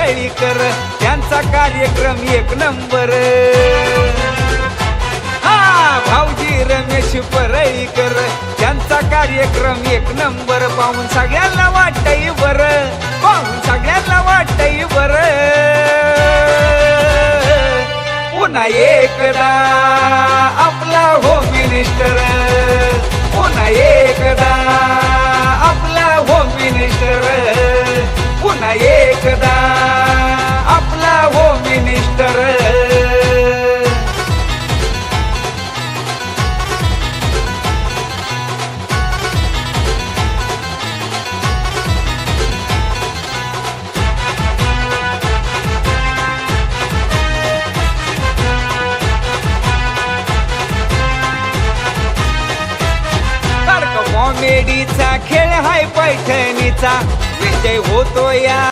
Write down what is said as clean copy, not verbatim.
परळीकर, त्यांचा कार्यक्रम एक नंबर. भाऊजी रमेश परळीकर, त्यांचा कार्यक्रम एक नंबर. पाहून सगळ्यांना वाटतंय बरं, पाहून सगळ्यांना वाटतंय बरं. पुन्हा एकदा आपला होम मिनिस्टर, पुन्हा एकदा आपला होम मिनिस्टर, पुन्हा एकदा आपला होम मिनिस्टर. कॉमेडीचा खेळ हाय पैठणीचा, विजय होतो या